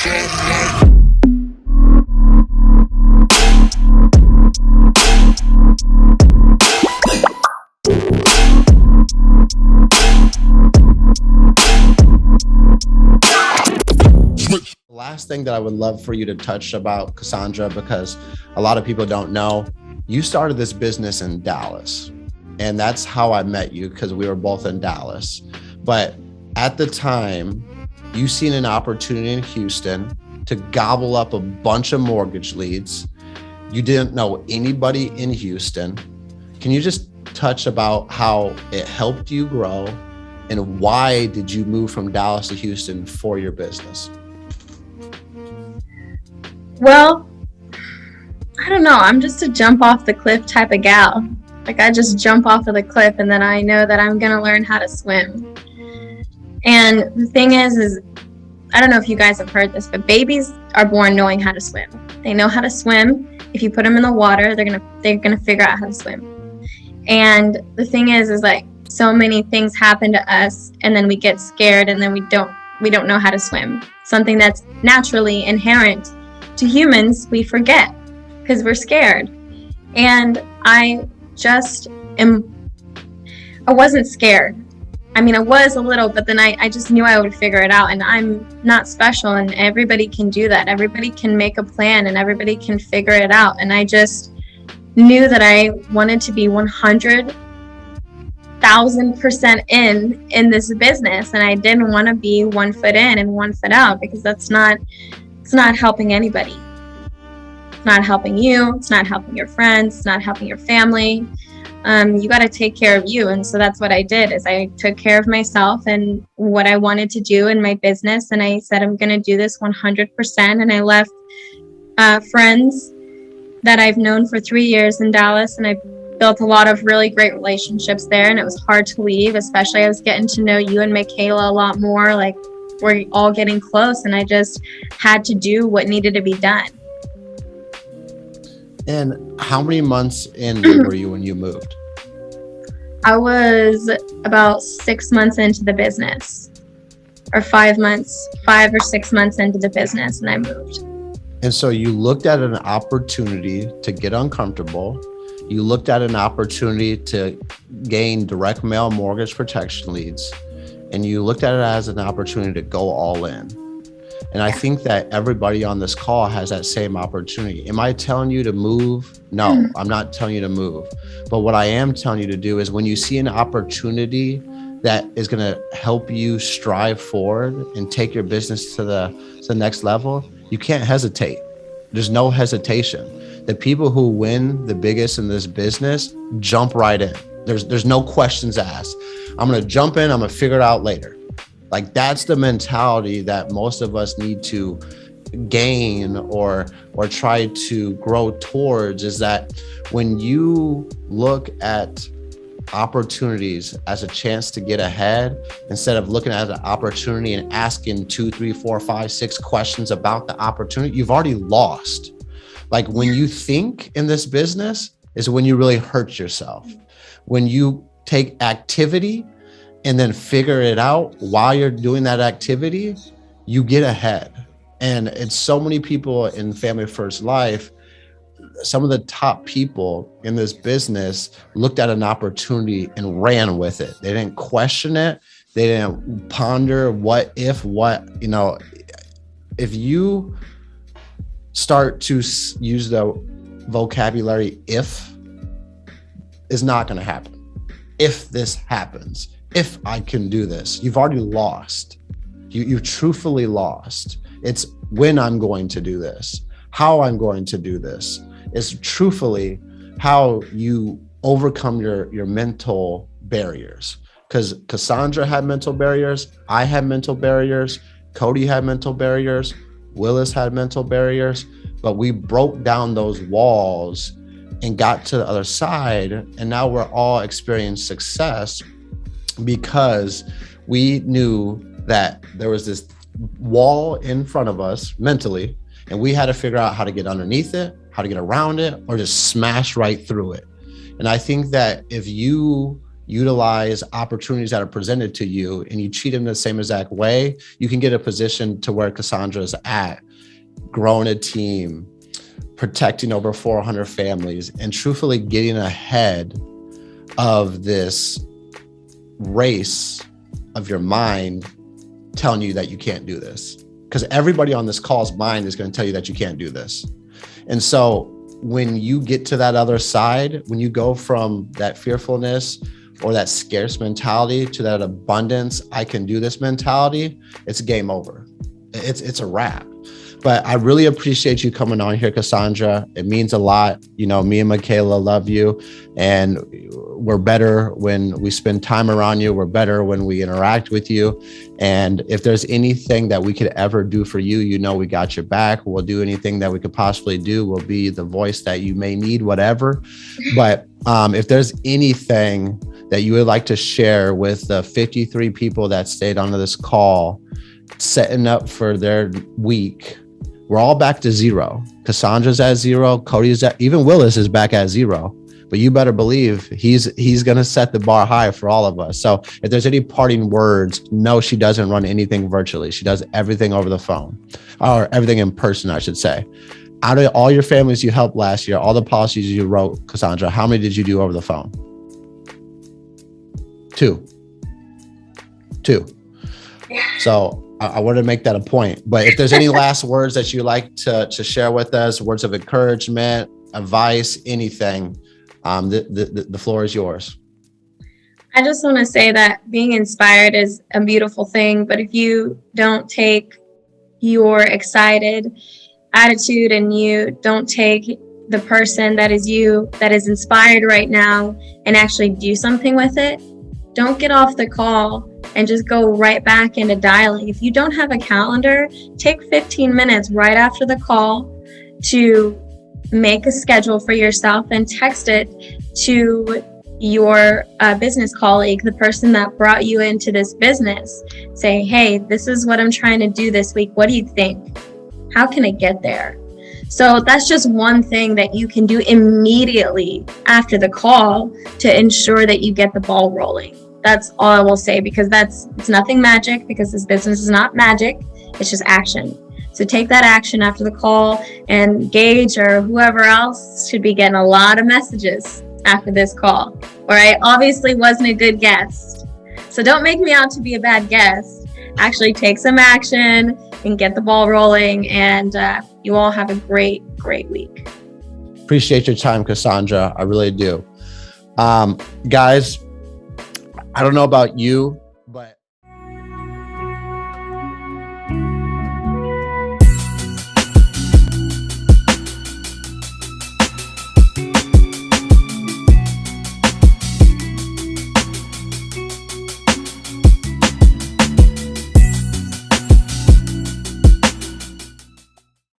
Last thing that I would love for you to touch about, Cassandra, because a lot of people don't know, you started this business in Dallas, and that's how I met you, because we were both in Dallas. But at the time, you seen an opportunity in Houston to gobble up a bunch of mortgage leads. You didn't know anybody in Houston. Can you just touch about how it helped you grow, and why did you move from Dallas to Houston for your business? Well, I don't know. I'm just a jump off the cliff type of gal. Like, I just jump off of the cliff and then I know that I'm going to learn how to swim. And the thing is I don't know if you guys have heard this, but babies are born knowing how to swim. They know how to swim. If you put them in the water, they're going to figure out how to swim. And the thing is like, so many things happen to us and then we get scared and then we don't know how to swim. Something that's naturally inherent to humans, we forget because we're scared. And I wasn't scared. I mean, I was a little, but then I just knew I would figure it out, and I'm not special, and everybody can do that. Everybody can make a plan and everybody can figure it out. And I just knew that I wanted to be 100,000% in this business. And I didn't want to be 1 foot in and 1 foot out, because it's not helping anybody. It's not helping you. It's not helping your friends. It's not helping your family. You got to take care of you. And so that's what I did, is I took care of myself and what I wanted to do in my business. And I said, I'm going to do this 100%. And I left friends that I've known for 3 years in Dallas. And I built a lot of really great relationships there. And it was hard to leave, especially I was getting to know you and Michaela a lot more. Like, we're all getting close, and I just had to do what needed to be done. And how many months in were you when you moved? I was about 6 months into the business, or 5 or 6 months into the business, and I moved. And so you looked at an opportunity to get uncomfortable. You looked at an opportunity to gain direct mail mortgage protection leads. And you looked at it as an opportunity to go all in. And I think that everybody on this call has that same opportunity. Am I telling you to move? No, I'm not telling you to move. But what I am telling you to do is, when you see an opportunity that is going to help you strive forward and take your business to the next level, you can't hesitate. There's no hesitation. The people who win the biggest in this business jump right in. There's no questions asked. I'm going to jump in. I'm going to figure it out later. Like, that's the mentality that most of us need to gain or try to grow towards, is that when you look at opportunities as a chance to get ahead, instead of looking at an opportunity and asking 2, 3, 4, 5, 6 questions about the opportunity, you've already lost. Like, when you think in this business is when you really hurt yourself. When you take activity and then figure it out while you're doing that activity, you get ahead. And it's so many people in Family First Life, some of the top people in this business looked at an opportunity and ran with it. They didn't question it. They didn't ponder if you start to use the vocabulary, if, is not going to happen. If this happens, if I can do this, you've already lost. You've truthfully lost. It's when I'm going to do this, how I'm going to do this. It's truthfully how you overcome your mental barriers. Because Cassandra had mental barriers. I had mental barriers. Cody had mental barriers. Willis had mental barriers. But we broke down those walls and got to the other side. And now we're all experiencing success because we knew that there was this wall in front of us mentally, and we had to figure out how to get underneath it, how to get around it, or just smash right through it. And I think that if you utilize opportunities that are presented to you, and you treat them the same exact way, you can get a position to where Cassandra's at, growing a team, protecting over 400 families, and truthfully getting ahead of this race of your mind telling you that you can't do this. Because everybody on this call's mind is going to tell you that you can't do this. And so when you get to that other side, when you go from that fearfulness or that scarce mentality to that abundance, I can do this mentality, it's game over. It's a wrap. But I really appreciate you coming on here, Cassandra. It means a lot. You know, me and Michaela love you, and we're better when we spend time around you. We're better when we interact with you. And if there's anything that we could ever do for you, you know, we got your back. We'll do anything that we could possibly do. We'll be the voice that you may need, whatever. But if there's anything that you would like to share with the 53 people that stayed on this call, setting up for their week, we're all back to zero. Cassandra's at zero. Cody's at, even Willis is back at zero. But you better believe he's going to set the bar high for all of us. So if there's any parting words, no, she doesn't run anything virtually. She does everything over the phone, or everything in person, I should say. Out of all your families you helped last year, all the policies you wrote, Cassandra, how many did you do over the phone? Two. So I wanted to make that a point. But if there's any last words that you like to share with us, words of encouragement, advice, anything, the floor is yours. I just want to say that being inspired is a beautiful thing, but if you don't take your excited attitude and you don't take the person that is you, that is inspired right now, and actually do something with it, don't get off the call and just go right back into dialing. If you don't have a calendar, take 15 minutes right after the call to make a schedule for yourself and text it to your business colleague, the person that brought you into this business. Say, hey, this is what I'm trying to do this week. What do you think? How can I get there? So that's just one thing that you can do immediately after the call to ensure that you get the ball rolling. That's all I will say, because it's nothing magic, because this business is not magic. It's just action. So take that action after the call, and Gage or whoever else should be getting a lot of messages after this call. Or I obviously wasn't a good guest. So don't make me out to be a bad guest. Actually take some action and get the ball rolling, and you all have a great week. Appreciate your time, Cassandra. I really do. Guys, I don't know about you,